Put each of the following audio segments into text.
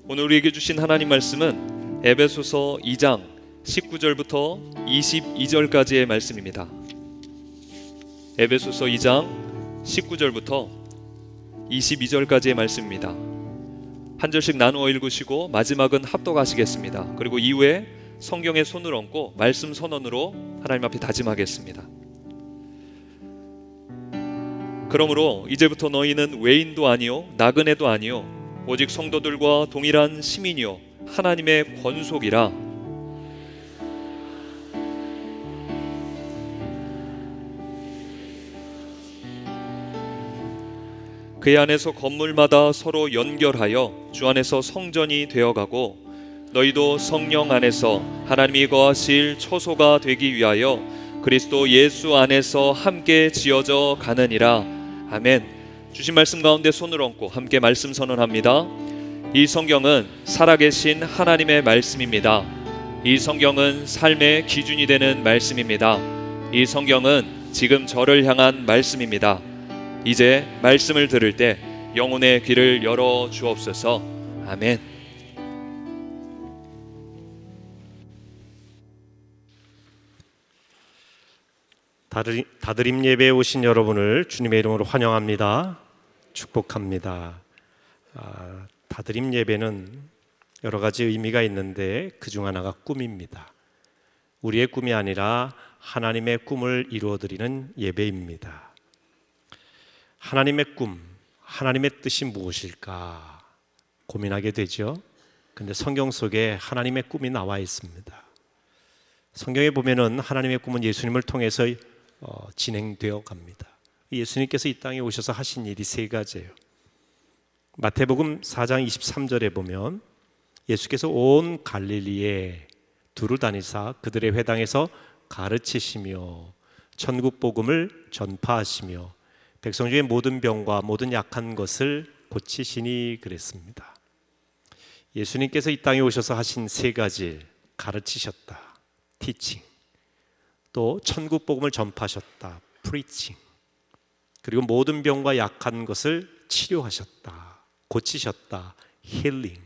오늘 우리에게 주신 하나님 말씀은 에베소서 2장 19절부터 22절까지의 말씀입니다. 에베소서 2장 19절부터 22절까지의 말씀입니다. 한 절씩 나누어 읽으시고 마지막은 합독하시겠습니다. 그리고 이후에 성경에 손을 얹고 말씀 선언으로 하나님 앞에 다짐하겠습니다. 그러므로 이제부터 너희는 외인도 아니요 나그네도 아니요 오직 성도들과 동일한 시민이요 하나님의 권속이라. 그의 안에서 건물마다 서로 연결하여 주 안에서 성전이 되어가고 너희도 성령 안에서 하나님이 거하실 처소가 되기 위하여 그리스도 예수 안에서 함께 지어져 가느니라. 아멘. 주신 말씀 가운데 손을 얹고 함께 말씀 선언합니다. 이 성경은 살아계신 하나님의 말씀입니다. 이 성경은 삶의 기준이 되는 말씀입니다. 이 성경은 지금 저를 향한 말씀입니다. 이제 말씀을 들을 때 영혼의 귀를 열어 주옵소서. 아멘. 다드림 예배에 오신 여러분을 주님의 이름으로 환영합니다. 축복합니다. 다드림 예배는 여러 가지 의미가 있는데 그중 하나가 꿈입니다. 우리의 꿈이 아니라 하나님의 꿈을 이루어드리는 예배입니다. 하나님의 꿈, 하나님의 뜻이 무엇일까 고민하게 되죠. 근데 성경 속에 하나님의 꿈이 나와 있습니다. 성경에 보면은 하나님의 꿈은 예수님을 통해서 진행되어 갑니다. 예수님께서 이 땅에 오셔서 하신 일이 세 가지예요. 마태복음 4장 23절에 보면 예수께서 온 갈릴리에 두루 다니사 그들의 회당에서 가르치시며 천국 복음을 전파하시며 백성 중의 모든 병과 모든 약한 것을 고치시니 그랬습니다. 예수님께서 이 땅에 오셔서 하신 세 가지, 가르치셨다, teaching, 또 천국 복음을 전파하셨다, preaching, 그리고 모든 병과 약한 것을 치료하셨다, 고치셨다, healing.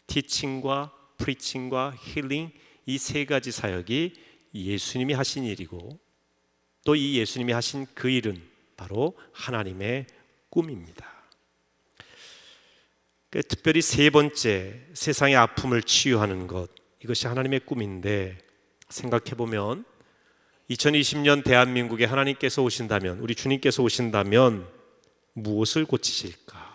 teaching과 preaching과 healing, 이 세 가지 사역이 예수님이 하신 일이고 또 이 예수님이 하신 그 일은 바로 하나님의 꿈입니다. 특별히 세 번째, 세상의 아픔을 치유하는 것, 이것이 하나님의 꿈인데 생각해보면 2020년 대한민국에 하나님께서 오신다면, 우리 주님께서 오신다면 무엇을 고치실까?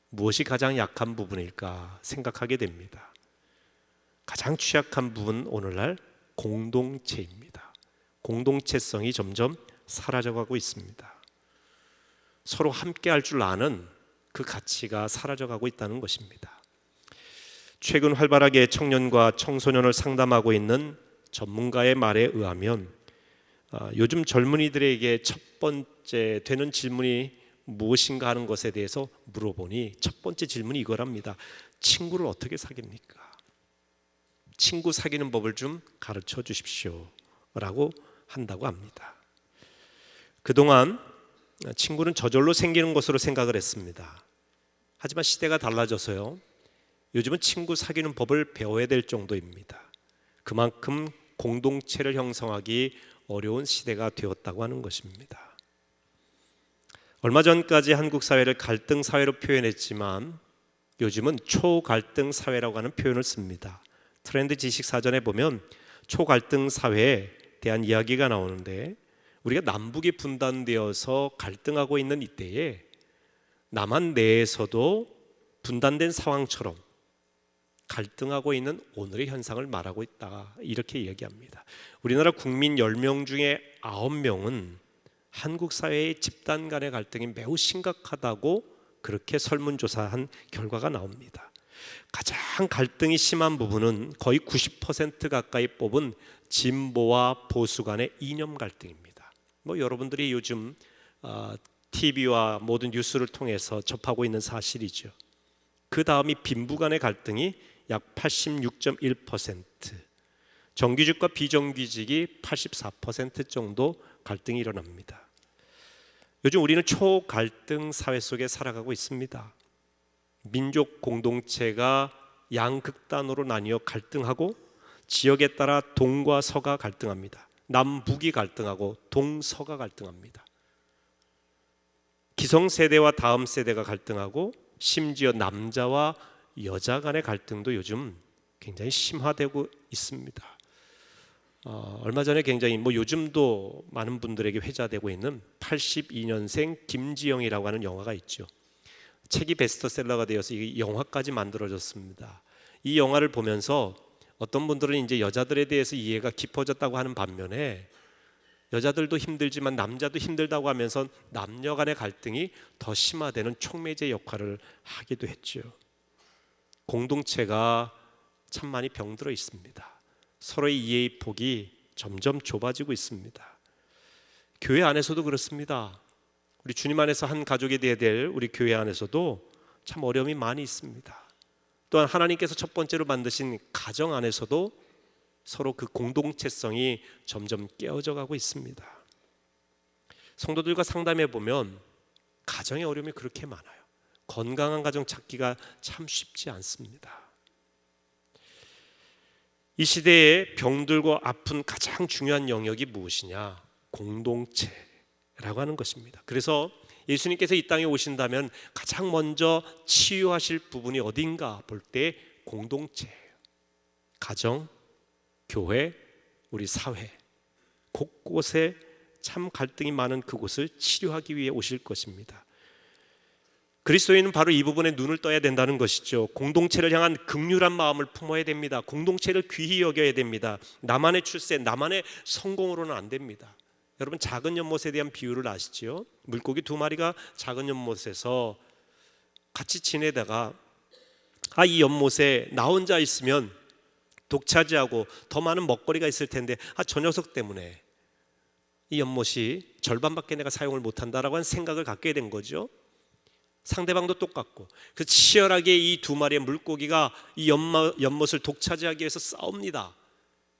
무엇이 가장 약한 부분일까 생각하게 됩니다. 가장 취약한 부분, 오늘날 공동체입니다. 공동체성이 점점 사라져가고 있습니다. 서로 함께 할 줄 아는 그 가치가 사라져가고 있다는 것입니다. 최근 활발하게 청년과 청소년을 상담하고 있는 전문가의 말에 의하면 요즘 젊은이들에게 첫 번째 되는 질문이 무엇인가 하는 것에 대해서 물어보니 첫 번째 질문이 이거랍니다. 친구를 어떻게 사깁니까? 친구 사귀는 법을 좀 가르쳐 주십시오 라고 한다고 합니다. 그동안 친구는 저절로 생기는 것으로 생각을 했습니다. 하지만 시대가 달라져서요, 요즘은 친구 사귀는 법을 배워야 될 정도입니다. 그만큼 공동체를 형성하기 어려운 시대가 되었다고 하는 것입니다. 얼마 전까지 한국 사회를 갈등 사회로 표현했지만 요즘은 초갈등 사회라고 하는 표현을 씁니다. 트렌드 지식 사전에 보면 초갈등 사회에 대한 이야기가 나오는데, 우리가 남북이 분단되어서 갈등하고 있는 이때에 남한 내에서도 분단된 상황처럼 갈등하고 있는 오늘의 현상을 말하고 있다, 이렇게 이야기합니다. 우리나라 국민 10명 중에 9명은 한국 사회의 집단 간의 갈등이 매우 심각하다고 그렇게 설문조사한 결과가 나옵니다. 가장 갈등이 심한 부분은 거의 90% 가까이 뽑은 진보와 보수 간의 이념 갈등입니다. 여러분들이 요즘 TV와 모든 뉴스를 통해서 접하고 있는 사실이죠. 그 다음이 빈부 간의 갈등이 약 86.1%, 정규직과 비정규직이 84% 정도 갈등이 일어납니다. 요즘 우리는 초갈등 사회 속에 살아가고 있습니다. 민족 공동체가 양극단으로 나뉘어 갈등하고 지역에 따라 동과 서가 갈등합니다. 남북이 갈등하고 동서가 갈등합니다. 기성세대와 다음 세대가 갈등하고 심지어 남자와 여자 간의 갈등도 요즘 굉장히 심화되고 있습니다. 얼마 전에 굉장히 요즘도 많은 분들에게 회자되고 있는 82년생 김지영이라고 하는 영화가 있죠. 책이 베스트셀러가 되어서 이 영화까지 만들어졌습니다. 이 영화를 보면서 어떤 분들은 이제 여자들에 대해서 이해가 깊어졌다고 하는 반면에 여자들도 힘들지만 남자도 힘들다고 하면서 남녀 간의 갈등이 더 심화되는 촉매제 역할을 하기도 했죠. 공동체가 참 많이 병들어 있습니다. 서로의 이해의 폭이 점점 좁아지고 있습니다. 교회 안에서도 그렇습니다. 우리 주님 안에서 한 가족이 되어야 될 우리 교회 안에서도 참 어려움이 많이 있습니다. 또한 하나님께서 첫 번째로 만드신 가정 안에서도 서로 그 공동체성이 점점 깨어져 가고 있습니다. 성도들과 상담해 보면 가정의 어려움이 그렇게 많아요. 건강한 가정 찾기가 참 쉽지 않습니다. 이 시대에 병들고 아픈 가장 중요한 영역이 무엇이냐? 공동체라고 하는 것입니다. 그래서 예수님께서 이 땅에 오신다면 가장 먼저 치유하실 부분이 어딘가 볼 때 공동체예요. 가정, 교회, 우리 사회 곳곳에 참 갈등이 많은 그곳을 치료하기 위해 오실 것입니다. 그리스도인은 바로 이 부분에 눈을 떠야 된다는 것이죠. 공동체를 향한 긍휼한 마음을 품어야 됩니다. 공동체를 귀히 여겨야 됩니다. 나만의 출세, 나만의 성공으로는 안 됩니다. 여러분 작은 연못에 대한 비유를 아시죠? 물고기 2마리가 작은 연못에서 같이 지내다가 이 연못에 나 혼자 있으면 독차지하고 더 많은 먹거리가 있을 텐데 저 녀석 때문에 이 연못이 절반밖에 내가 사용을 못한다라고 하는 생각을 갖게 된 거죠. 상대방도 똑같고 그 치열하게 이 2마리의 물고기가 이 연못을 독차지하기 위해서 싸웁니다.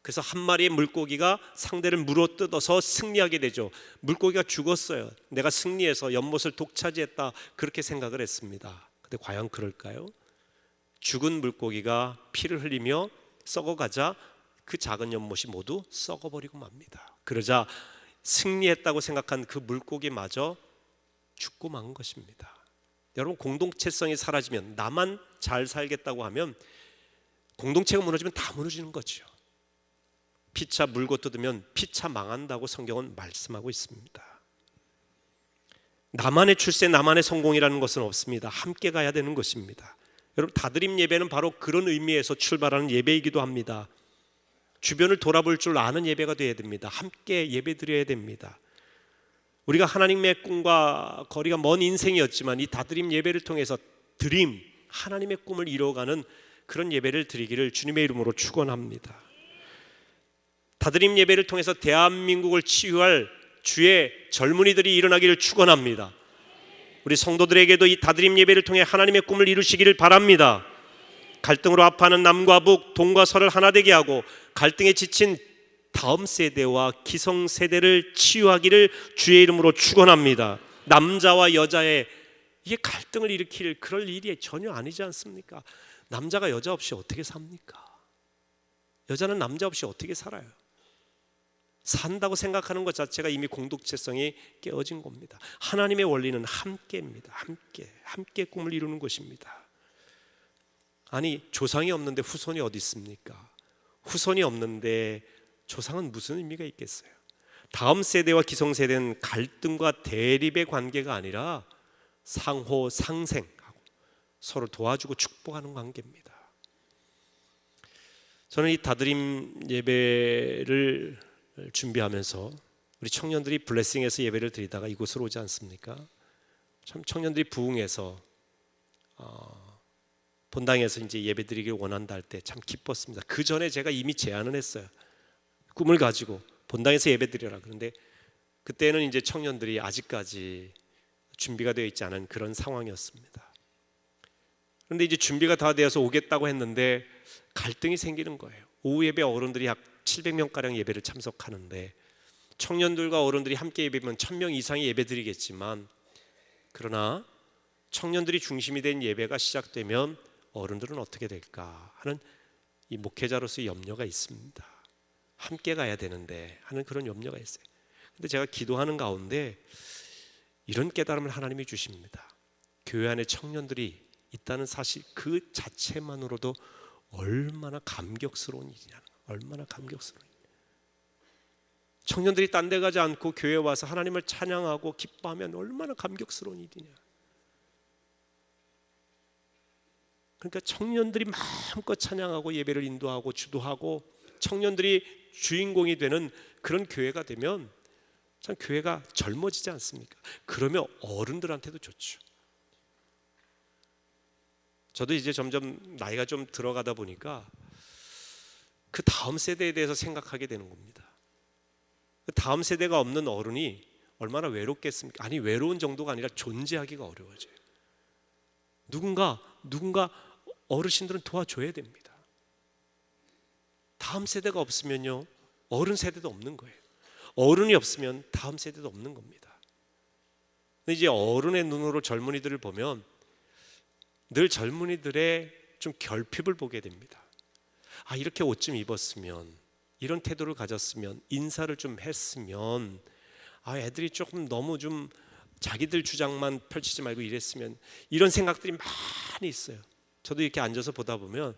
그래서 한 마리의 물고기가 상대를 물어뜯어서 승리하게 되죠. 물고기가 죽었어요. 내가 승리해서 연못을 독차지했다 그렇게 생각을 했습니다. 근데 과연 그럴까요? 죽은 물고기가 피를 흘리며 썩어가자 그 작은 연못이 모두 썩어버리고 맙니다. 그러자 승리했다고 생각한 그 물고기마저 죽고 만 것입니다. 여러분 공동체성이 사라지면 나만 잘 살겠다고 하면 공동체가 무너지면 다 무너지는 거죠. 피차 물고 뜯으면 피차 망한다고 성경은 말씀하고 있습니다. 나만의 출세, 나만의 성공이라는 것은 없습니다. 함께 가야 되는 것입니다. 여러분 다드림 예배는 바로 그런 의미에서 출발하는 예배이기도 합니다. 주변을 돌아볼 줄 아는 예배가 되어야 됩니다. 함께 예배 드려야 됩니다. 우리가 하나님의 꿈과 거리가 먼 인생이었지만 이 다드림 예배를 통해서 드림, 하나님의 꿈을 이루어가는 그런 예배를 드리기를 주님의 이름으로 축원합니다. 다드림 예배를 통해서 대한민국을 치유할 주의 젊은이들이 일어나기를 축원합니다. 우리 성도들에게도 이 다드림 예배를 통해 하나님의 꿈을 이루시기를 바랍니다. 갈등으로 아파하는 남과 북, 동과 서를 하나 되게 하고 갈등에 지친 다음 세대와 기성 세대를 치유하기를 주의 이름으로 축원합니다. 남자와 여자의 이게 갈등을 일으킬 그럴 일이 전혀 아니지 않습니까? 남자가 여자 없이 어떻게 삽니까? 여자는 남자 없이 어떻게 살아요? 산다고 생각하는 것 자체가 이미 공동체성이 깨어진 겁니다. 하나님의 원리는 함께입니다. 함께 꿈을 이루는 것입니다. 아니 조상이 없는데 후손이 어디 있습니까? 후손이 없는데 조상은 무슨 의미가 있겠어요? 다음 세대와 기성세대는 갈등과 대립의 관계가 아니라 상호 상생하고 서로 도와주고 축복하는 관계입니다. 저는 이 다드림 예배를 준비하면서 우리 청년들이 블레싱에서 예배를 드리다가 이곳으로 오지 않습니까? 참 청년들이 부흥해서 본당에서 이제 예배 드리길 원한다 할 때 참 기뻤습니다. 그 전에 제가 이미 제안을 했어요. 꿈을 가지고 본당에서 예배 드려라. 그런데 그때는 이제 청년들이 아직까지 준비가 되어 있지 않은 그런 상황이었습니다. 그런데 이제 준비가 다 되어서 오겠다고 했는데 갈등이 생기는 거예요. 오후 예배 어른들이 약 700명가량 예배를 참석하는데 청년들과 어른들이 함께 예배면 1000명 이상이 예배 드리겠지만 그러나 청년들이 중심이 된 예배가 시작되면 어른들은 어떻게 될까 하는 이 목회자로서의 염려가 있습니다. 함께 가야 되는데 하는 그런 염려가 있어요. 근데 제가 기도하는 가운데 이런 깨달음을 하나님이 주십니다. 교회 안에 청년들이 있다는 사실 그 자체만으로도 얼마나 감격스러운 일이냐, 얼마나 감격스러운 일. 청년들이 딴 데 가지 않고 교회에 와서 하나님을 찬양하고 기뻐하면 얼마나 감격스러운 일이냐. 그러니까 청년들이 마음껏 찬양하고 예배를 인도하고 주도하고 청년들이 주인공이 되는 그런 교회가 되면 참 교회가 젊어지지 않습니까? 그러면 어른들한테도 좋죠. 저도 이제 점점 나이가 좀 들어가다 보니까 그 다음 세대에 대해서 생각하게 되는 겁니다. 그 다음 세대가 없는 어른이 얼마나 외롭겠습니까? 아니, 외로운 정도가 아니라 존재하기가 어려워져요. 누군가 어르신들은 도와줘야 됩니다. 다음 세대가 없으면요, 어른 세대도 없는 거예요. 어른이 없으면 다음 세대도 없는 겁니다. 근데 이제 어른의 눈으로 젊은이들을 보면 늘 젊은이들의 좀 결핍을 보게 됩니다. 아, 이렇게 옷 좀 입었으면, 이런 태도를 가졌으면, 인사를 좀 했으면, 아, 애들이 조금 너무 좀 자기들 주장만 펼치지 말고 이랬으면, 이런 생각들이 많이 있어요. 저도 이렇게 앉아서 보다 보면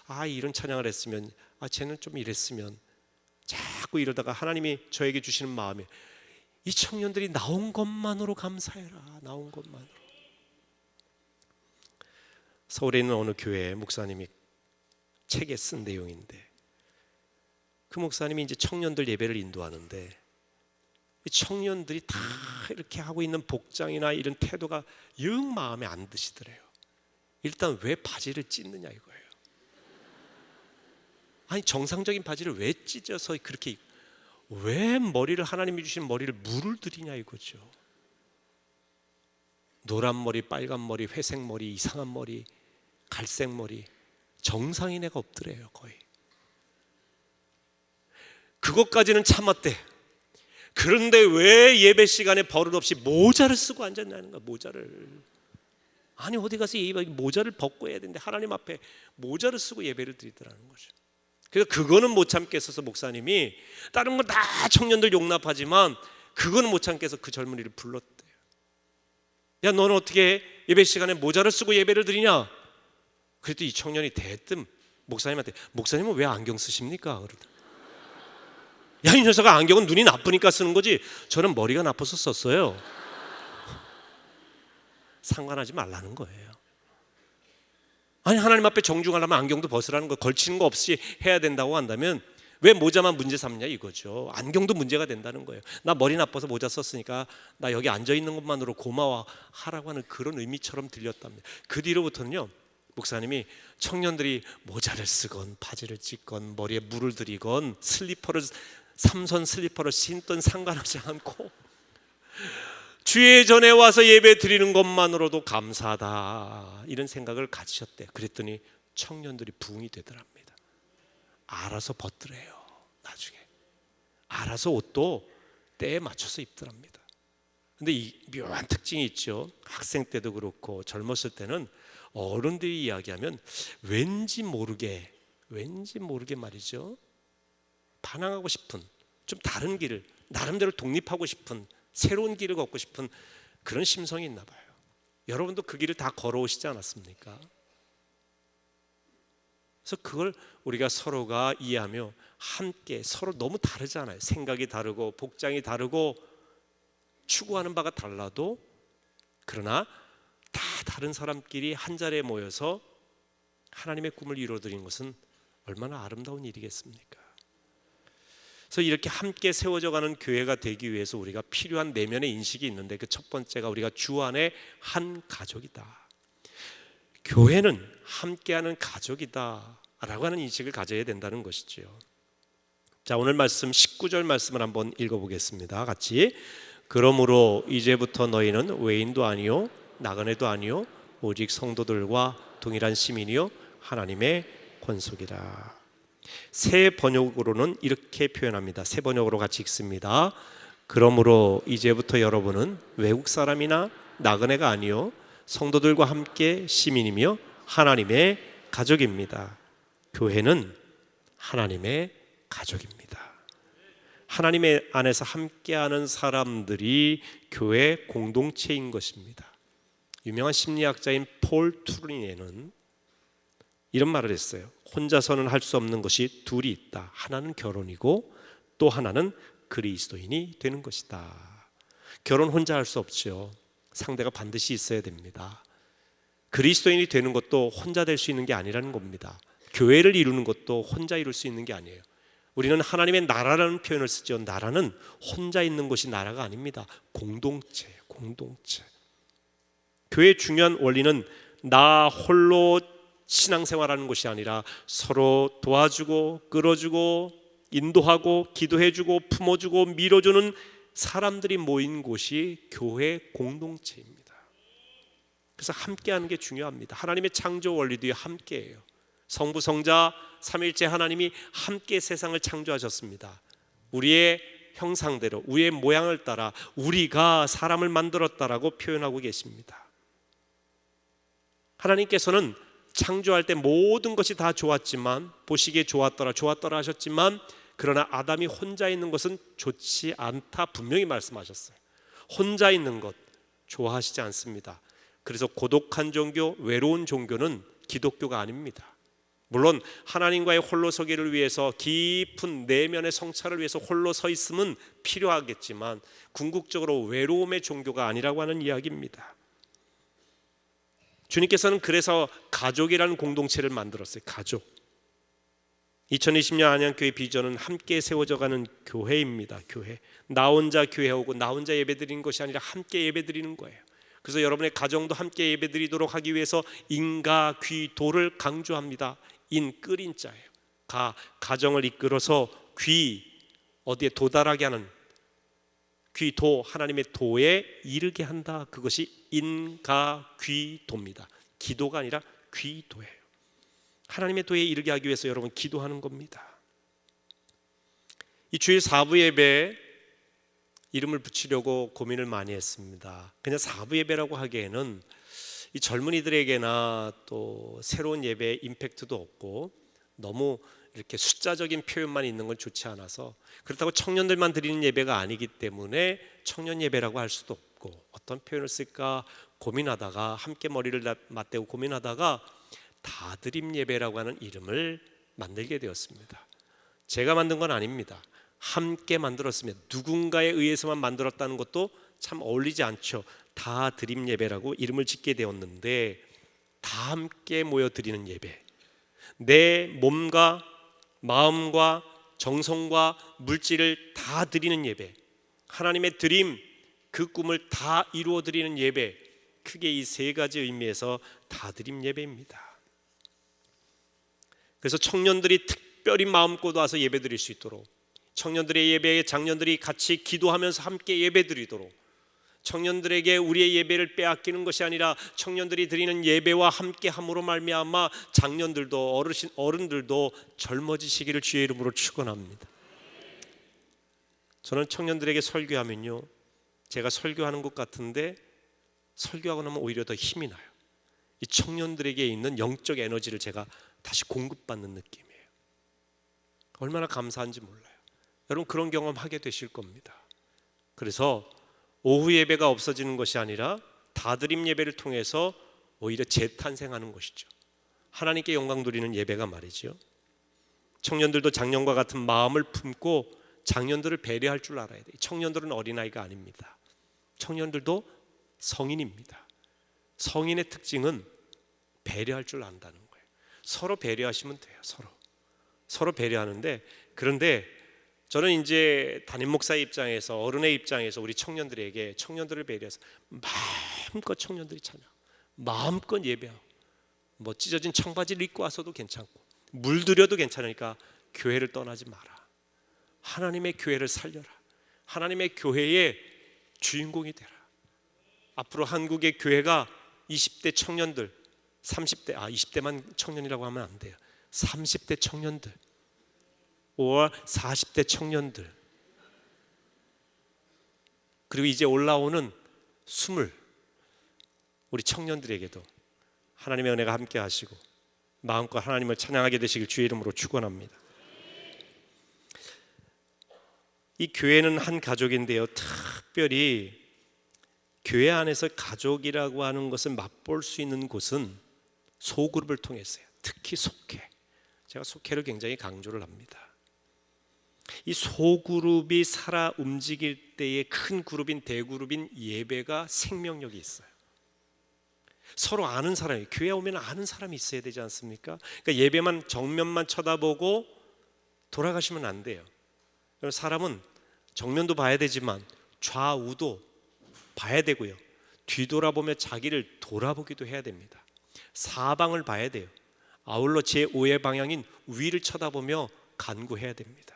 아, 이런 찬양을 했으면, 아, 쟤는 좀 이랬으면, 자꾸 이러다가 하나님이 저에게 주시는 마음이 이 청년들이 나온 것만으로 감사해라. 나온 것만으로. 서울에 있는 어느 교회 목사님이 책에 쓴 내용인데, 그 목사님이 이제 청년들 예배를 인도하는데 이 청년들이 다 이렇게 하고 있는 복장이나 이런 태도가 영 마음에 안 드시더래요. 일단 왜 바지를 찢느냐 이거예요. 아니, 정상적인 바지를 왜 찢어서 그렇게 입고, 왜 머리를, 하나님이 주신 머리를 물을 들이냐 이거죠. 노란 머리, 빨간 머리, 회색 머리, 이상한 머리, 갈색 머리, 정상인 애가 없더래요. 거의. 그것까지는 참았대. 그런데 왜 예배 시간에 버릇없이 모자를 쓰고 앉았냐는 거야. 모자를. 아니, 어디 가서 모자를 벗고 해야 되는데 하나님 앞에 모자를 쓰고 예배를 드리더라는 거죠. 그래서 그거는 못 참겠어서 목사님이 다른 건 다 청년들 용납하지만 그거는 못 참겠어서 그 젊은이를 불렀대요. 야, 너는 어떻게 예배 시간에 모자를 쓰고 예배를 드리냐? 그랬더니 이 청년이 대뜸 목사님한테, 목사님은 왜 안경 쓰십니까? 그러더라. 야, 이 녀석아, 안경은 눈이 나쁘니까 쓰는 거지 저는 머리가 나빠서 썼어요. 상관하지 말라는 거예요. 아니, 하나님 앞에 정중하려면 안경도 벗으라는 거, 걸치는 거 없이 해야 된다고 한다면 왜 모자만 문제 삼냐 이거죠. 안경도 문제가 된다는 거예요. 나 머리 나빠서 모자 썼으니까 나 여기 앉아있는 것만으로 고마워하라고 하는 그런 의미처럼 들렸답니다. 그 뒤로부터는요, 목사님이 청년들이 모자를 쓰건 바지를 찢건 머리에 물을 들이건 슬리퍼를, 삼선 슬리퍼를 신든 상관하지 않고 주의 전에 와서 예배 드리는 것만으로도 감사하다, 이런 생각을 가지셨대. 그랬더니 청년들이 부흥이 되더랍니다. 알아서 벗더래요. 나중에 알아서 옷도 때에 맞춰서 입더랍니다. 근데 이 묘한 특징이 있죠. 학생 때도 그렇고 젊었을 때는 어른들이 이야기하면 왠지 모르게 말이죠, 반항하고 싶은, 좀 다른 길을, 나름대로 독립하고 싶은, 새로운 길을 걷고 싶은 그런 심성이 있나 봐요. 여러분도 그 길을 다 걸어오시지 않았습니까? 그래서 그걸 우리가 서로가 이해하며 함께, 서로 너무 다르잖아요. 생각이 다르고 복장이 다르고 추구하는 바가 달라도, 그러나 다 다른 사람끼리 한 자리에 모여서 하나님의 꿈을 이루어드리는 것은 얼마나 아름다운 일이겠습니까? 그래서 이렇게 함께 세워져가는 교회가 되기 위해서 우리가 필요한 내면의 인식이 있는데, 그 첫 번째가 우리가 주 안에 한 가족이다. 교회는 함께하는 가족이다 라고 하는 인식을 가져야 된다는 것이죠. 자, 오늘 말씀 19절 말씀을 한번 읽어보겠습니다. 같이. 그러므로 이제부터 너희는 외인도 아니요 나그네도 아니요 오직 성도들과 동일한 시민이요 하나님의 권속이라. 새 번역으로는 이렇게 표현합니다. 새 번역으로 같이 읽습니다. 그러므로 이제부터 여러분은 외국 사람이나 나그네가 아니요 성도들과 함께 시민이며 하나님의 가족입니다. 교회는 하나님의 가족입니다. 하나님의 안에서 함께하는 사람들이 교회 공동체인 것입니다. 유명한 심리학자인 폴 투르니에는 이런 말을 했어요. 혼자서는 할 수 없는 것이 둘이 있다. 하나는 결혼이고 또 하나는 그리스도인이 되는 것이다. 결혼 혼자 할 수 없죠. 상대가 반드시 있어야 됩니다. 그리스도인이 되는 것도 혼자 될 수 있는 게 아니라는 겁니다. 교회를 이루는 것도 혼자 이룰 수 있는 게 아니에요. 우리는 하나님의 나라라는 표현을 쓰죠. 나라는 혼자 있는 것이 나라가 아닙니다. 공동체예요. 공동체. 교회의 중요한 원리는 나 홀로 신앙생활하는 것이 아니라 서로 도와주고 끌어주고 인도하고 기도해주고 품어주고 밀어주는 사람들이 모인 곳이 교회 공동체입니다. 그래서 함께하는 게 중요합니다. 하나님의 창조 원리도 함께해요. 성부 성자 삼위일체 하나님이 함께 세상을 창조하셨습니다. 우리의 형상대로 우리의 모양을 따라 우리가 사람을 만들었다라고 표현하고 계십니다. 하나님께서는 창조할 때 모든 것이 다 좋았지만 보시기에 좋았더라 하셨지만 그러나 아담이 혼자 있는 것은 좋지 않다 분명히 말씀하셨어요. 혼자 있는 것 좋아하시지 않습니다. 그래서 고독한 종교, 외로운 종교는 기독교가 아닙니다. 물론 하나님과의 홀로서기를 위해서 깊은 내면의 성찰을 위해서 홀로 서 있음은 필요하겠지만 궁극적으로 외로움의 종교가 아니라고 하는 이야기입니다. 주님께서는 그래서 가족이라는 공동체를 만들었어요. 가족. 2020년 안양교회 비전은 함께 세워져가는 교회입니다. 교회. 나 혼자 교회하고 나 혼자 예배드리는 것이 아니라 함께 예배드리는 거예요. 그래서 여러분의 가정도 함께 예배드리도록 하기 위해서 인가 귀도를 강조합니다. 인 끓인 자예요. 가정을 이끌어서 귀 어디에 도달하게 하는 귀도 하나님의 도에 이르게 한다. 그것이 인가귀도입니다. 기도가 아니라 귀도예요. 하나님의 도에 이르게 하기 위해서 여러분 기도하는 겁니다. 이 주일 4부 예배 이름을 붙이려고 고민을 많이 했습니다. 그냥 4부 예배라고 하기에는 이 젊은이들에게나 또 새로운 예배의 임팩트도 없고 너무 이렇게 숫자적인 표현만 있는 건 좋지 않아서 그렇다고 청년들만 드리는 예배가 아니기 때문에 청년 예배라고 할 수도 없고 어떤 표현을 쓸까 고민하다가 함께 머리를 맞대고 고민하다가 다드림 예배라고 하는 이름을 만들게 되었습니다. 제가 만든 건 아닙니다. 함께 만들었습니다. 누군가에 의해서만 만들었다는 것도 참 어울리지 않죠. 다드림 예배라고 이름을 짓게 되었는데 다 함께 모여 드리는 예배, 내 몸과 마음과 정성과 물질을 다 드리는 예배, 하나님의 드림 그 꿈을 다 이루어 드리는 예배, 크게 이 세 가지 의미에서 다드림 예배입니다. 그래서 청년들이 특별히 마음껏 와서 예배 드릴 수 있도록, 청년들의 예배에 장년들이 같이 기도하면서 함께 예배 드리도록, 청년들에게 우리의 예배를 빼앗기는 것이 아니라 청년들이 드리는 예배와 함께 함으로 말미암아 장년들도 어른들도 젊어지시기를 주의 이름으로 축원합니다. 저는 청년들에게 설교하면요, 제가 설교하는 것 같은데 설교하고 나면 오히려 더 힘이 나요. 이 청년들에게 있는 영적 에너지를 제가 다시 공급받는 느낌이에요. 얼마나 감사한지 몰라요. 여러분 그런 경험 하게 되실 겁니다. 그래서 오후 예배가 없어지는 것이 아니라 다드림 예배를 통해서 오히려 재탄생하는 것이죠. 하나님께 영광 돌리는 예배가 말이죠. 청년들도 작년과 같은 마음을 품고 장년들을 배려할 줄 알아야 돼요. 청년들은 어린아이가 아닙니다. 청년들도 성인입니다. 성인의 특징은 배려할 줄 안다는 거예요. 서로 배려하시면 돼요. 서로 배려하는데, 그런데 저는 이제 담임 목사의 입장에서, 어른의 입장에서 우리 청년들에게 청년들을 배려해서 마음껏 청년들이 찬양, 마음껏 예배하고, 뭐 찢어진 청바지를 입고 와서도 괜찮고 물들여도 괜찮으니까 교회를 떠나지 마라. 하나님의 교회를 살려라. 하나님의 교회의 주인공이 되라. 앞으로 한국의 교회가 20대 청년들, 30대, 20대만 청년이라고 하면 안 돼요. 30대 청년들, 5월 40대 청년들, 그리고 이제 올라오는 20, 우리 청년들에게도 하나님의 은혜가 함께 하시고 마음껏 하나님을 찬양하게 되시길 주의 이름으로 축원합니다. 이 교회는 한 가족인데요, 특별히 교회 안에서 가족이라고 하는 것을 맛볼 수 있는 곳은 소그룹을 통해서요. 특히 속회, 제가 속회를 굉장히 강조를 합니다. 이 소그룹이 살아 움직일 때의 큰 그룹인 대그룹인 예배가 생명력이 있어요. 서로 아는 사람이, 교회 오면 아는 사람이 있어야 되지 않습니까? 그러니까 예배만 정면만 쳐다보고 돌아가시면 안 돼요. 사람은 정면도 봐야 되지만 좌우도 봐야 되고요, 뒤돌아보며 자기를 돌아보기도 해야 됩니다. 사방을 봐야 돼요. 아울러 제5의 방향인 위를 쳐다보며 간구해야 됩니다.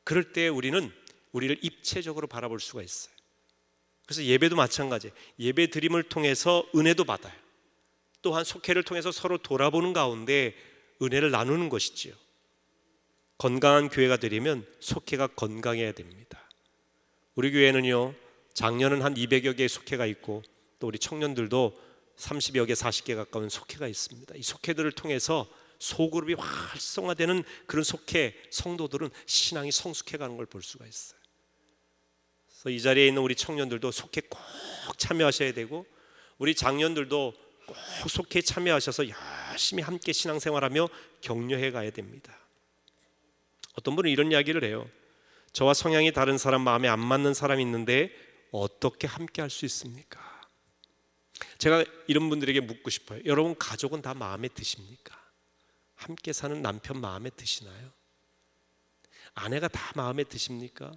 그럴 때 우리는 우리를 입체적으로 바라볼 수가 있어요. 그래서 예배도 마찬가지예요. 예배 드림을 통해서 은혜도 받아요. 또한 속회를 통해서 서로 돌아보는 가운데 은혜를 나누는 것이지요. 건강한 교회가 되려면 속회가 건강해야 됩니다. 우리 교회는요, 작년은 한 200여 개의 속회가 있고 또 우리 청년들도 30여 개, 40개 가까운 속회가 있습니다. 이 속회들을 통해서 소그룹이 활성화되는 그런 속회 성도들은 신앙이 성숙해가는 걸 볼 수가 있어요. 그래서 이 자리에 있는 우리 청년들도 속회 꼭 참여하셔야 되고, 우리 장년들도 꼭 속회에 참여하셔서 열심히 함께 신앙생활하며 격려해 가야 됩니다. 어떤 분은 이런 이야기를 해요. 저와 성향이 다른 사람, 마음에 안 맞는 사람이 있는데 어떻게 함께 할 수 있습니까? 제가 이런 분들에게 묻고 싶어요. 여러분 가족은 다 마음에 드십니까? 함께 사는 남편 마음에 드시나요? 아내가 다 마음에 드십니까?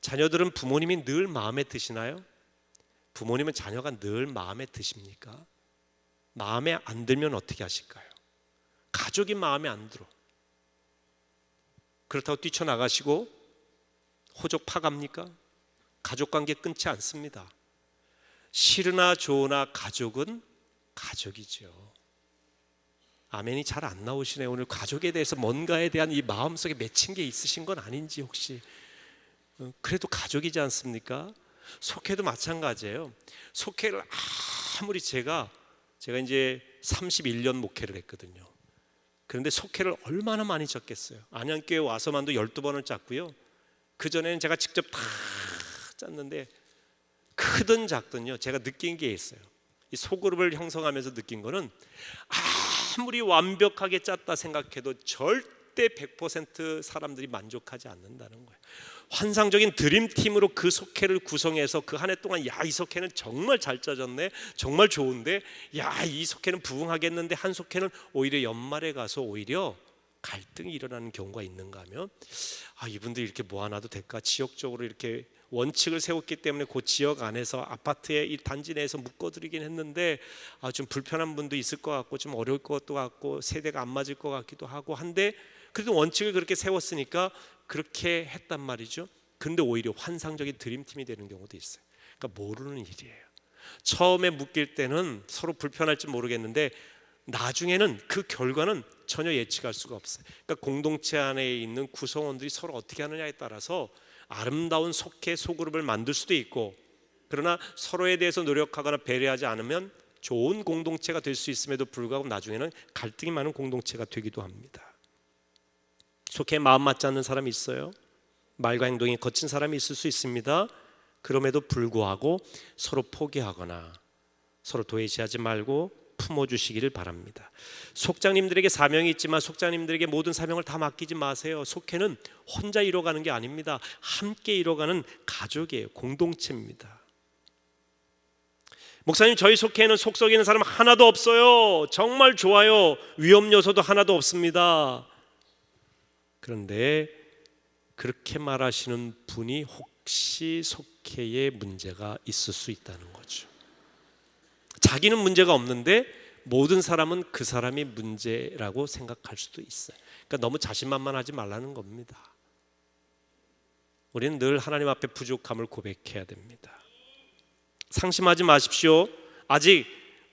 자녀들은 부모님이 늘 마음에 드시나요? 부모님은 자녀가 늘 마음에 드십니까? 마음에 안 들면 어떻게 하실까요? 가족이 마음에 안 들어. 그렇다고 뛰쳐나가시고 호적 파갑니까? 가족관계 끊지 않습니다. 싫으나 좋으나 가족은 가족이죠. 아멘이 잘 안 나오시네요. 오늘 가족에 대해서 뭔가에 대한 이 마음속에 맺힌 게 있으신 건 아닌지 혹시. 그래도 가족이지 않습니까? 속회도 마찬가지예요. 속회를 아무리 제가 이제 31년 목회를 했거든요. 그런데 속회를 얼마나 많이 짰겠어요. 안양교회 와서만도 12번을 짰고요. 그전에는 제가 직접 다 짰는데 크든 작든요, 제가 느낀 게 있어요. 이 소그룹을 형성하면서 느낀 거는 아무리 완벽하게 짰다 생각해도 절대 100% 사람들이 만족하지 않는다는 거예요. 환상적인 드림팀으로 그 속회를 구성해서 그 한 해 동안 이 속회는 정말 잘 짜졌네, 정말 좋은데 이 속회는 부흥하겠는데 한 속회는 오히려 연말에 가서 오히려 갈등이 일어나는 경우가 있는가 하면 이분들이 이렇게 모아놔도 될까? 지역적으로 이렇게 원칙을 세웠기 때문에 그 지역 안에서 아파트의 이 단지 내에서 묶어드리긴 했는데 좀 불편한 분도 있을 것 같고 좀 어려울 것도 같고 세대가 안 맞을 것 같기도 하고 한데 그래도 원칙을 그렇게 세웠으니까 그렇게 했단 말이죠. 그런데 오히려 환상적인 드림팀이 되는 경우도 있어요. 그러니까 모르는 일이에요. 처음에 묶일 때는 서로 불편할지 모르겠는데 나중에는 그 결과는 전혀 예측할 수가 없어요. 그러니까 공동체 안에 있는 구성원들이 서로 어떻게 하느냐에 따라서 아름다운 속회 소그룹을 만들 수도 있고, 그러나 서로에 대해서 노력하거나 배려하지 않으면 좋은 공동체가 될 수 있음에도 불구하고 나중에는 갈등이 많은 공동체가 되기도 합니다. 속회에 마음 맞지 않는 사람이 있어요. 말과 행동이 거친 사람이 있을 수 있습니다. 그럼에도 불구하고 서로 포기하거나 서로 도외시하지 말고 품어주시기를 바랍니다. 속장님들에게 사명이 있지만 속장님들에게 모든 사명을 다 맡기지 마세요. 속회는 혼자 이뤄가는 게 아닙니다. 함께 이뤄가는 가족이에요. 공동체입니다. 목사님, 저희 속회에는 속 썩이는 사람 하나도 없어요. 정말 좋아요. 위험 요소도 하나도 없습니다. 그런데 그렇게 말하시는 분이 혹시 속회에 문제가 있을 수 있다는 거죠. 자기는 문제가 없는데 모든 사람은 그 사람이 문제라고 생각할 수도 있어요. 그러니까 너무 자신만만하지 말라는 겁니다. 우리는 늘 하나님 앞에 부족함을 고백해야 됩니다. 상심하지 마십시오. 아직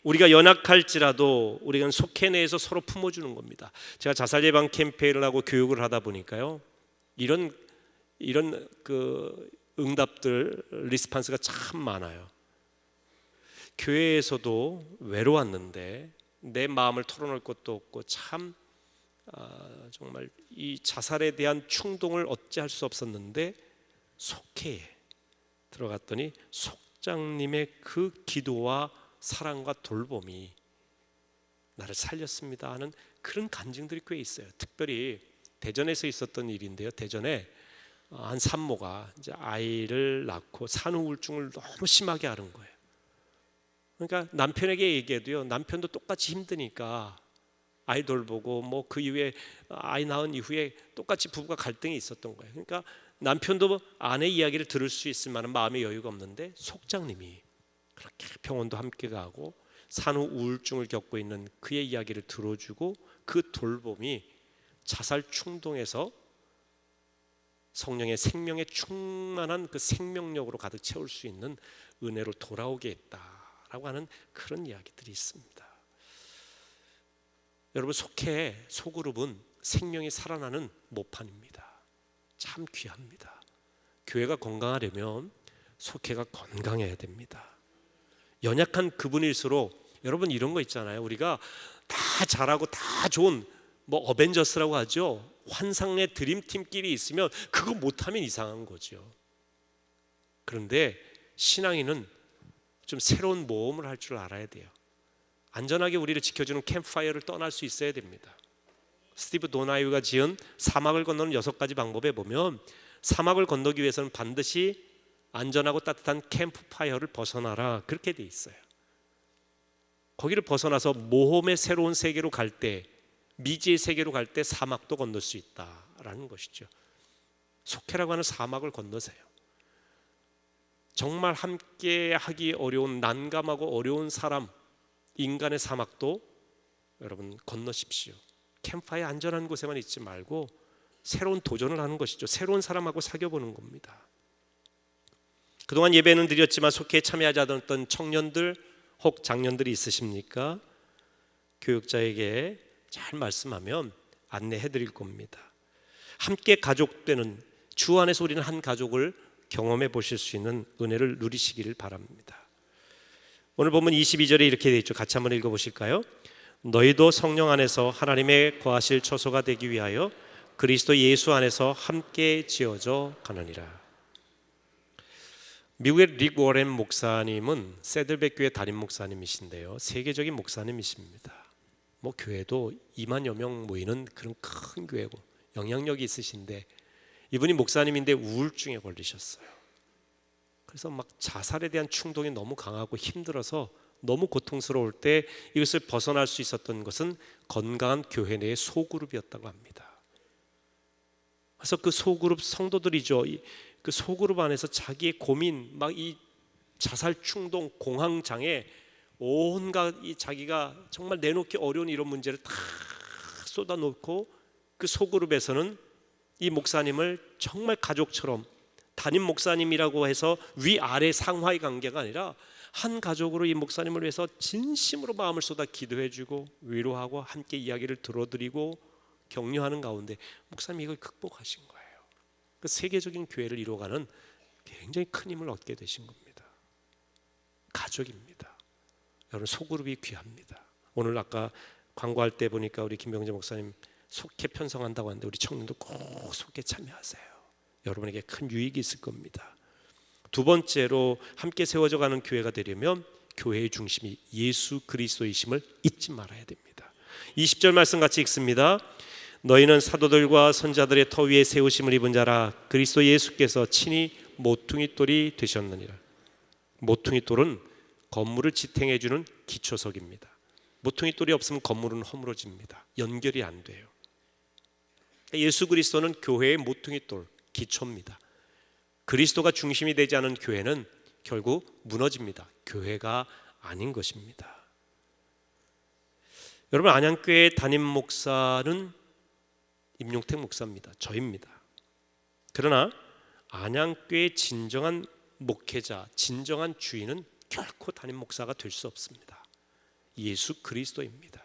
우리가 연약할지라도 우리는 속회 내에서 서로 품어주는 겁니다. 제가 자살 예방 캠페인을 하고 교육을 하다 보니까요, 이런 그 응답들 리스판스가 참 많아요. 교회에서도 외로웠는데 내 마음을 털어놓을 것도 없고 참 정말 이 자살에 대한 충동을 어찌할 수 없었는데 속회에 들어갔더니 속장님의 그 기도와 사랑과 돌봄이 나를 살렸습니다 하는 그런 간증들이 꽤 있어요. 특별히 대전에서 있었던 일인데요. 대전에 한 산모가 이제 아이를 낳고 산후 우울증을 너무 심하게 앓은 거예요. 그러니까 남편에게 얘기해도요, 남편도 똑같이 힘드니까 아이 돌보고 뭐 그 이후에 아이 낳은 이후에 똑같이 부부가 갈등이 있었던 거예요. 그러니까 남편도 아내 이야기를 들을 수 있을 만한 마음의 여유가 없는데 속장님이 그렇게 병원도 함께 가고 산후 우울증을 겪고 있는 그의 이야기를 들어주고 그 돌봄이 자살 충동에서 성령의 생명에 충만한 그 생명력으로 가득 채울 수 있는 은혜로 돌아오게 했다라고 하는 그런 이야기들이 있습니다. 여러분, 속회, 소그룹은 생명이 살아나는 모판입니다. 참 귀합니다. 교회가 건강하려면 속회가 건강해야 됩니다. 연약한 그분일수록 여러분 이런 거 있잖아요. 우리가 다 잘하고 다 좋은 뭐 어벤져스라고 하죠. 환상의 드림팀끼리 있으면 그거 못하면 이상한 거죠. 그런데 신앙인은 좀 새로운 모험을 할 줄 알아야 돼요. 안전하게 우리를 지켜주는 캠프파이어를 떠날 수 있어야 됩니다. 스티브 도나이유가 지은 사막을 건너는 6가지 방법에 보면 사막을 건너기 위해서는 반드시 안전하고 따뜻한 캠프파이어를 벗어나라 그렇게 돼 있어요. 거기를 벗어나서 모험의 새로운 세계로 갈 때, 미지의 세계로 갈 때 사막도 건널 수 있다라는 것이죠. 속회라고 하는 사막을 건너세요. 정말 함께 하기 어려운 난감하고 어려운 사람, 인간의 사막도 여러분 건너십시오. 캠프파이어 안전한 곳에만 있지 말고 새로운 도전을 하는 것이죠. 새로운 사람하고 사귀어보는 겁니다. 그동안 예배는 드렸지만 속회에 참여하지 않았던 청년들 혹 장년들이 있으십니까? 교육자에게 잘 말씀하면 안내해 드릴 겁니다. 함께 가족되는 주 안에서 우리는 한 가족을 경험해 보실 수 있는 은혜를 누리시기를 바랍니다. 오늘 본문 22절에 이렇게 되어 있죠. 같이 한번 읽어보실까요? 너희도 성령 안에서 하나님의 거하실 처소가 되기 위하여 그리스도 예수 안에서 함께 지어져 가느니라. 미국의 릭 워렌 목사님은 세들백 교회 담임 목사님이신데요, 세계적인 목사님이십니다. 뭐 교회도 2만여 명 모이는 그런 큰 교회고 영향력이 있으신데 이분이 목사님인데 우울증에 걸리셨어요. 그래서 막 자살에 대한 충동이 너무 강하고 힘들어서 너무 고통스러울 때 이것을 벗어날 수 있었던 것은 건강한 교회 내의 소그룹이었다고 합니다. 그래서 그 소그룹 성도들이죠. 그 소그룹 안에서 자기의 고민, 막 이 자살 충동, 공황 장애, 온갖 이 자기가 정말 내놓기 어려운 이런 문제를 다 쏟아놓고 그 소그룹에서는 이 목사님을 정말 가족처럼, 담임 목사님이라고 해서 위아래 상하의 관계가 아니라 한 가족으로 이 목사님을 위해서 진심으로 마음을 쏟아 기도해주고 위로하고 함께 이야기를 들어드리고 격려하는 가운데 목사님이 이걸 극복하신 거예요. 그 세계적인 교회를 이루어가는 굉장히 큰 힘을 얻게 되신 겁니다. 가족입니다. 여러분, 소그룹이 귀합니다. 오늘 아까 광고할 때 보니까 우리 김병재 목사님 속회 편성한다고 하는데 우리 청년도 꼭 속회 참여하세요. 여러분에게 큰 유익이 있을 겁니다. 두 번째로 함께 세워져 가는 교회가 되려면 교회의 중심이 예수 그리스도이심을 잊지 말아야 됩니다. 20절 말씀 같이 읽습니다. 너희는 사도들과 선자들의 터 위에 세우심을 입은 자라 그리스도 예수께서 친히 모퉁이 돌이 되셨느니라. 모퉁이 돌은 건물을 지탱해 주는 기초석입니다. 모퉁이 돌이 없으면 건물은 허물어집니다. 연결이 안 돼요. 예수 그리스도는 교회의 모퉁이 돌, 기초입니다. 그리스도가 중심이 되지 않은 교회는 결국 무너집니다. 교회가 아닌 것입니다. 여러분, 안양교회 담임 목사는 임용택 목사입니다. 저입니다. 그러나 안양교회의 진정한 목회자, 진정한 주인은 결코 담임 목사가 될 수 없습니다. 예수 그리스도입니다.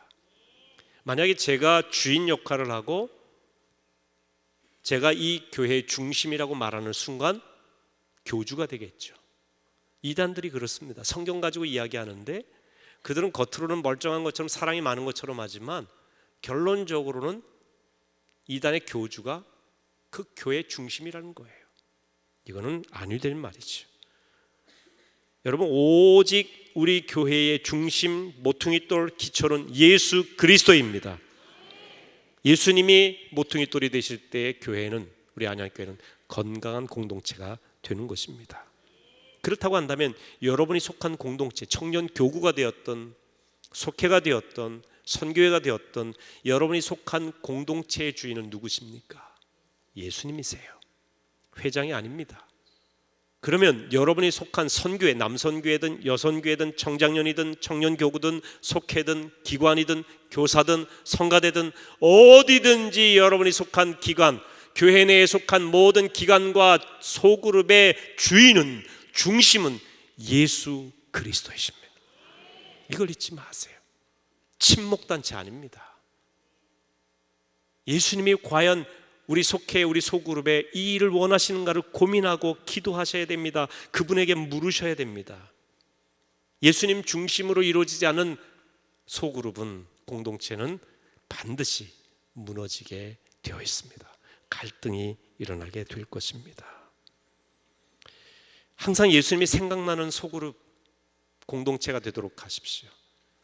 만약에 제가 주인 역할을 하고 제가 이 교회의 중심이라고 말하는 순간 교주가 되겠죠. 이단들이 그렇습니다. 성경 가지고 이야기하는데 그들은 겉으로는 멀쩡한 것처럼 사랑이 많은 것처럼 하지만 결론적으로는 이단의 교주가 그 교회의 중심이라는 거예요. 이거는 아니 될 말이죠. 여러분, 오직 우리 교회의 중심, 모퉁이돌, 기초는 예수 그리스도입니다. 예수님이 모퉁이돌이 되실 때의 교회는, 우리 안양교회는 건강한 공동체가 되는 것입니다. 그렇다고 한다면 여러분이 속한 공동체, 청년 교구가 되었던, 속회가 되었던, 선교회가 되었던 여러분이 속한 공동체의 주인은 누구십니까? 예수님이세요. 회장이 아닙니다. 그러면 여러분이 속한 선교회, 남선교회든 여선교회든 청장년이든 청년교구든 속회든 기관이든 교사든 성가대든 어디든지 여러분이 속한 기관, 교회 내에 속한 모든 기관과 소그룹의 주인은, 중심은 예수 그리스도이십니다. 이걸 잊지 마세요. 친목단체 아닙니다. 예수님이 과연 우리 속회, 우리 소그룹에 이 일을 원하시는가를 고민하고 기도하셔야 됩니다. 그분에게 물으셔야 됩니다. 예수님 중심으로 이루어지지 않은 소그룹은, 공동체는 반드시 무너지게 되어 있습니다. 갈등이 일어나게 될 것입니다. 항상 예수님이 생각나는 소그룹, 공동체가 되도록 하십시오.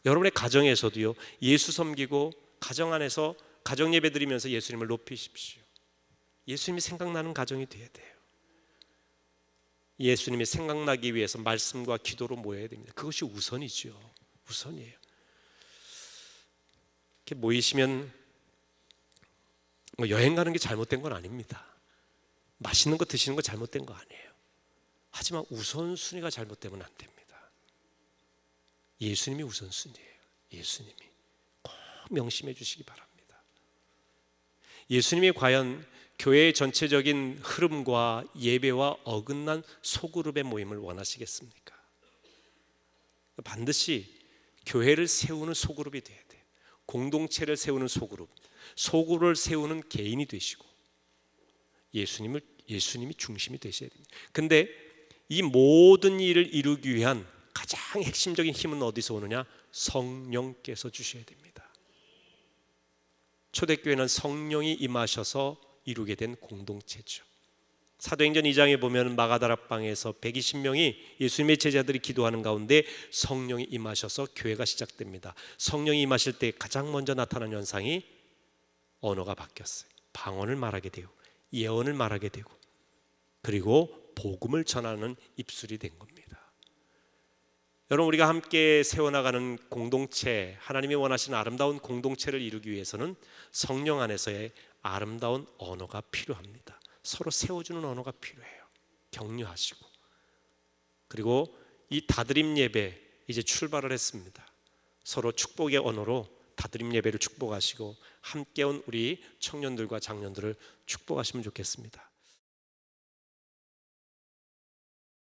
여러분의 가정에서도요, 예수 섬기고 가정 안에서 가정 예배 드리면서 예수님을 높이십시오. 예수님이 생각나는 가정이 되어야 돼요. 예수님이 생각나기 위해서 말씀과 기도로 모여야 됩니다. 그것이 우선이죠. 우선이에요. 이렇게 모이시면 여행 가는 게 잘못된 건 아닙니다. 맛있는 거 드시는 거 잘못된 거 아니에요. 하지만 우선순위가 잘못되면 안 됩니다. 예수님이 우선순위예요. 예수님이 꼭 명심해 주시기 바랍니다. 예수님이 과연 교회의 전체적인 흐름과 예배와 어긋난 소그룹의 모임을 원하시겠습니까? 반드시 교회를 세우는 소그룹이 돼야 돼요. 공동체를 세우는 소그룹, 소그룹을 세우는 개인이 되시고 예수님이 중심이 되셔야 됩니다. 근데 이 모든 일을 이루기 위한 가장 핵심적인 힘은 어디서 오느냐? 성령께서 주셔야 됩니다. 초대교회는 성령이 임하셔서 이루게 된 공동체죠. 사도행전 2장에 보면 마가다락방에서 120명이 예수님의 제자들이 기도하는 가운데 성령이 임하셔서 교회가 시작됩니다. 성령이 임하실 때 가장 먼저 나타난 현상이 언어가 바뀌었어요. 방언을 말하게 되고 예언을 말하게 되고 그리고 복음을 전하는 입술이 된 겁니다. 여러분, 우리가 함께 세워나가는 공동체, 하나님이 원하시는 아름다운 공동체를 이루기 위해서는 성령 안에서의 아름다운 언어가 필요합니다. 서로 세워주는 언어가 필요해요. 격려하시고. 그리고 이 다드림 예배 이제 출발을 했습니다. 서로 축복의 언어로 다드림 예배를 축복하시고 함께 온 우리 청년들과 장년들을 축복하시면 좋겠습니다.